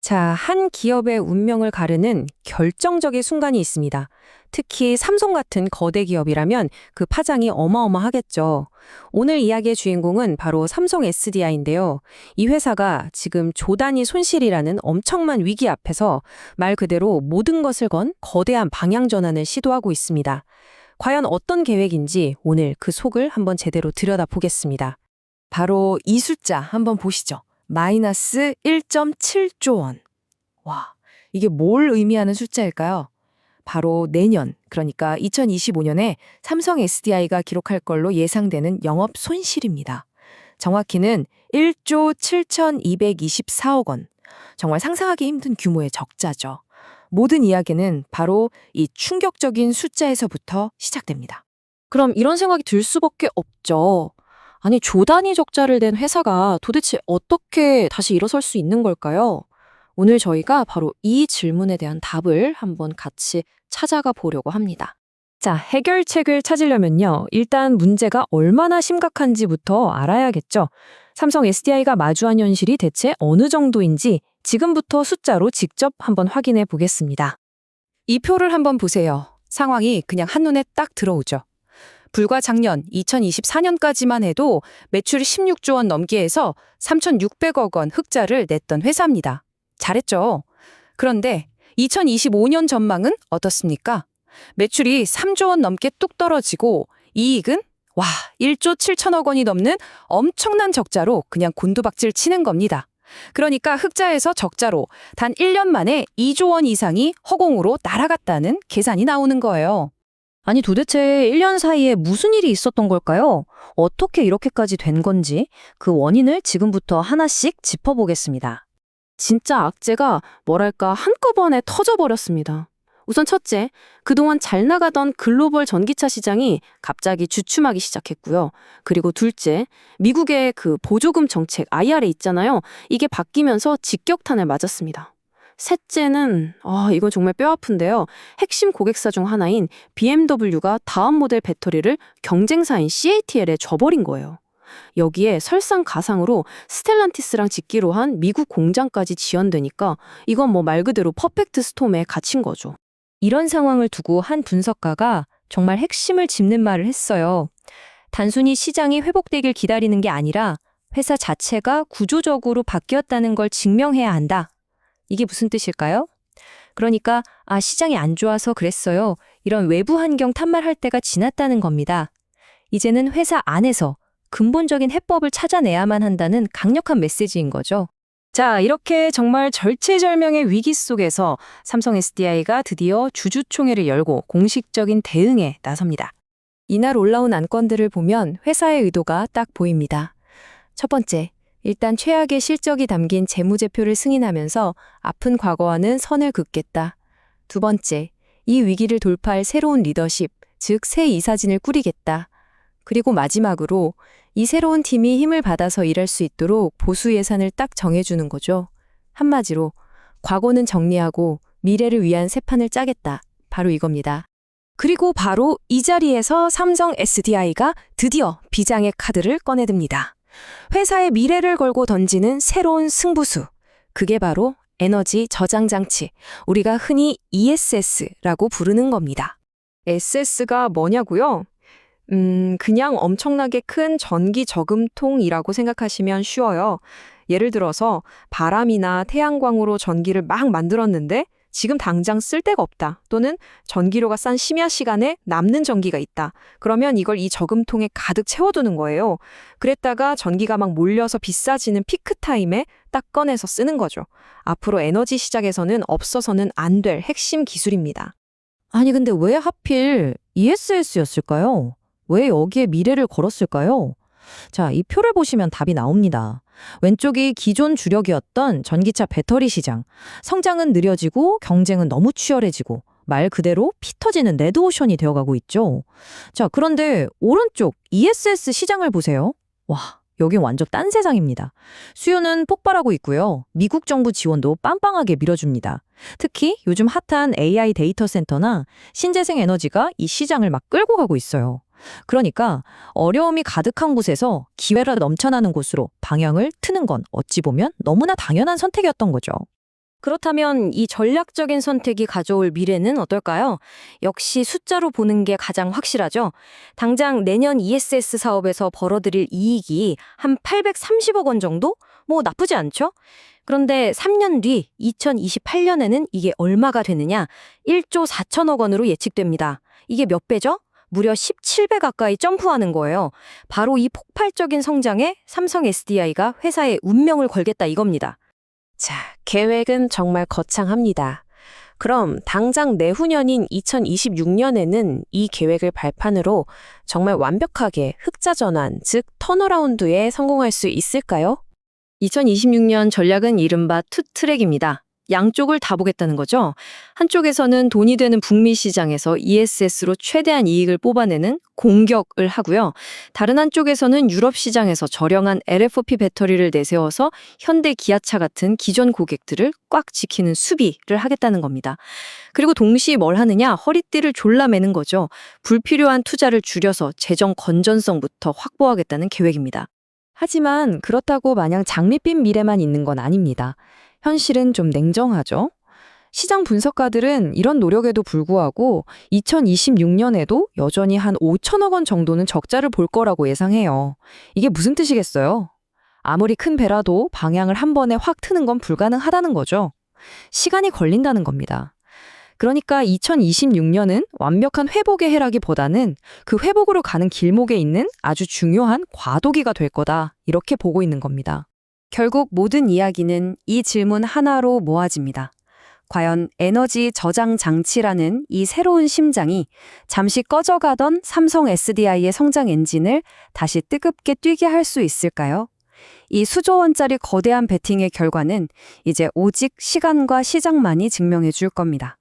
자, 한 기업의 운명을 가르는 결정적인 순간이 있습니다. 특히 삼성 같은 거대 기업이라면 그 파장이 어마어마하겠죠. 오늘 이야기의 주인공은 바로 삼성 SDI인데요. 이 회사가 지금 조단위 손실이라는 엄청난 위기 앞에서 말 그대로 모든 것을 건 거대한 방향 전환을 시도하고 있습니다. 과연 어떤 계획인지 오늘 그 속을 한번 제대로 들여다보겠습니다. 바로 이 숫자 한번 보시죠. 마이너스 1.7조 원. 와, 이게 뭘 의미하는 숫자일까요? 바로 내년, 그러니까 2025년에 삼성 SDI가 기록할 걸로 예상되는 영업 손실입니다. 정확히는 1조 7,224억 원. 정말 상상하기 힘든 규모의 적자죠. 모든 이야기는 바로 이 충격적인 숫자에서부터 시작됩니다. 그럼 이런 생각이 들 수밖에 없죠. 아니, 조단위 적자를 낸 회사가 도대체 어떻게 다시 일어설 수 있는 걸까요? 오늘 저희가 바로 이 질문에 대한 답을 한번 같이 찾아가 보려고 합니다. 자, 해결책을 찾으려면요. 일단 문제가 얼마나 심각한지부터 알아야겠죠. 삼성 SDI가 마주한 현실이 대체 어느 정도인지 지금부터 숫자로 직접 한번 확인해 보겠습니다. 이 표를 한번 보세요. 상황이 그냥 한눈에 딱 들어오죠. 불과 작년 2024년까지만 해도 매출 16조 원 넘게 해서 3,600억 원 흑자를 냈던 회사입니다. 잘했죠? 그런데 2025년 전망은 어떻습니까? 매출이 3조 원 넘게 뚝 떨어지고 이익은 1조 7천억 원이 넘는 엄청난 적자로 그냥 곤두박질 치는 겁니다. 그러니까 흑자에서 적자로 단 1년 만에 2조 원 이상이 허공으로 날아갔다는 계산이 나오는 거예요. 아니, 도대체 1년 사이에 무슨 일이 있었던 걸까요? 어떻게 이렇게까지 된 건지 그 원인을 지금부터 하나씩 짚어보겠습니다. 진짜 악재가 뭐랄까 한꺼번에 터져버렸습니다. 우선 첫째, 그동안 잘 나가던 글로벌 전기차 시장이 갑자기 주춤하기 시작했고요. 그리고 둘째, 미국의 그 보조금 정책 IRA 있잖아요. 이게 바뀌면서 직격탄을 맞았습니다. 셋째는 이건 정말 뼈아픈데요. 핵심 고객사 중 하나인 BMW가 다음 모델 배터리를 경쟁사인 CATL에 줘버린 거예요. 여기에 설상가상으로 스텔란티스랑 짓기로 한 미국 공장까지 지연되니까 이건 뭐 말 그대로 퍼펙트 스톰에 갇힌 거죠. 이런 상황을 두고 한 분석가가 정말 핵심을 짚는 말을 했어요. 단순히 시장이 회복되길 기다리는 게 아니라 회사 자체가 구조적으로 바뀌었다는 걸 증명해야 한다. 이게 무슨 뜻일까요? 그러니까 시장이 안 좋아서 그랬어요. 이런 외부 환경 탓말할 때가 지났다는 겁니다. 이제는 회사 안에서 근본적인 해법을 찾아내야만 한다는 강력한 메시지인 거죠. 자, 이렇게 정말 절체절명의 위기 속에서 삼성 SDI가 드디어 주주총회를 열고 공식적인 대응에 나섭니다. 이날 올라온 안건들을 보면 회사의 의도가 딱 보입니다. 첫 번째, 일단 최악의 실적이 담긴 재무제표를 승인하면서 아픈 과거와는 선을 긋겠다. 두 번째, 이 위기를 돌파할 새로운 리더십, 즉 새 이사진을 꾸리겠다. 그리고 마지막으로 이 새로운 팀이 힘을 받아서 일할 수 있도록 보수 예산을 딱 정해주는 거죠. 한마디로 과거는 정리하고 미래를 위한 새 판을 짜겠다. 바로 이겁니다. 그리고 바로 이 자리에서 삼성 SDI가 드디어 비장의 카드를 꺼내듭니다. 회사의 미래를 걸고 던지는 새로운 승부수. 그게 바로 에너지 저장 장치, 우리가 흔히 ESS라고 부르는 겁니다. SS가 뭐냐고요? 그냥 엄청나게 큰 전기 저금통이라고 생각하시면 쉬워요. 예를 들어서 바람이나 태양광으로 전기를 막 만들었는데 지금 당장 쓸 데가 없다. 또는 전기료가 싼 심야 시간에 남는 전기가 있다. 그러면 이걸 이 저금통에 가득 채워두는 거예요. 그랬다가 전기가 막 몰려서 비싸지는 피크 타임에 딱 꺼내서 쓰는 거죠. 앞으로 에너지 시장에서는 없어서는 안 될 핵심 기술입니다. 아니, 근데 왜 하필 ESS였을까요? 왜 여기에 미래를 걸었을까요? 자, 이 표를 보시면 답이 나옵니다. 왼쪽이 기존 주력이었던 전기차 배터리 시장. 성장은 느려지고 경쟁은 너무 치열해지고 말 그대로 피 터지는 레드오션이 되어가고 있죠. 자, 그런데 오른쪽 ESS 시장을 보세요. 와, 여긴 완전 딴 세상입니다. 수요는 폭발하고 있고요. 미국 정부 지원도 빵빵하게 밀어줍니다. 특히 요즘 핫한 AI 데이터 센터나 신재생 에너지가 이 시장을 막 끌고 가고 있어요. 그러니까 어려움이 가득한 곳에서 기회가 넘쳐나는 곳으로 방향을 트는 건 어찌 보면 너무나 당연한 선택이었던 거죠. 그렇다면 이 전략적인 선택이 가져올 미래는 어떨까요? 역시 숫자로 보는 게 가장 확실하죠. 당장 내년 ESS 사업에서 벌어들일 이익이 한 830억 원 정도? 뭐 나쁘지 않죠? 그런데 3년 뒤 2028년에는 이게 얼마가 되느냐? 1조 4천억 원으로 예측됩니다. 이게 몇 배죠? 무려 17배 가까이 점프하는 거예요. 바로 이 폭발적인 성장에 삼성 SDI가 회사의 운명을 걸겠다 이겁니다. 자, 계획은 정말 거창합니다. 그럼 당장 내후년인 2026년에는 이 계획을 발판으로 정말 완벽하게 흑자 전환, 즉 턴어라운드에 성공할 수 있을까요? 2026년 전략은 이른바 투트랙입니다. 양쪽을 다 보겠다는 거죠. 한쪽에서는 돈이 되는 북미 시장에서 ESS로 최대한 이익을 뽑아내는 공격을 하고요. 다른 한쪽에서는 유럽 시장에서 저렴한 LFP 배터리를 내세워서 현대 기아차 같은 기존 고객들을 꽉 지키는 수비를 하겠다는 겁니다. 그리고 동시에 뭘 하느냐? 허리띠를 졸라매는 거죠. 불필요한 투자를 줄여서 재정 건전성부터 확보하겠다는 계획입니다. 하지만 그렇다고 마냥 장밋빛 미래만 있는 건 아닙니다. 현실은 좀 냉정하죠. 시장 분석가들은 이런 노력에도 불구하고 2026년에도 여전히 한 5천억 원 정도는 적자를 볼 거라고 예상해요. 이게 무슨 뜻이겠어요? 아무리 큰 배라도 방향을 한 번에 확 트는 건 불가능하다는 거죠. 시간이 걸린다는 겁니다. 그러니까 2026년은 완벽한 회복의 해라기보다는 그 회복으로 가는 길목에 있는 아주 중요한 과도기가 될 거다. 이렇게 보고 있는 겁니다. 결국 모든 이야기는 이 질문 하나로 모아집니다. 과연 에너지 저장 장치라는 이 새로운 심장이 잠시 꺼져가던 삼성 SDI의 성장 엔진을 다시 뜨겁게 뛰게 할 수 있을까요? 이 수조 원짜리 거대한 베팅의 결과는 이제 오직 시간과 시장만이 증명해 줄 겁니다.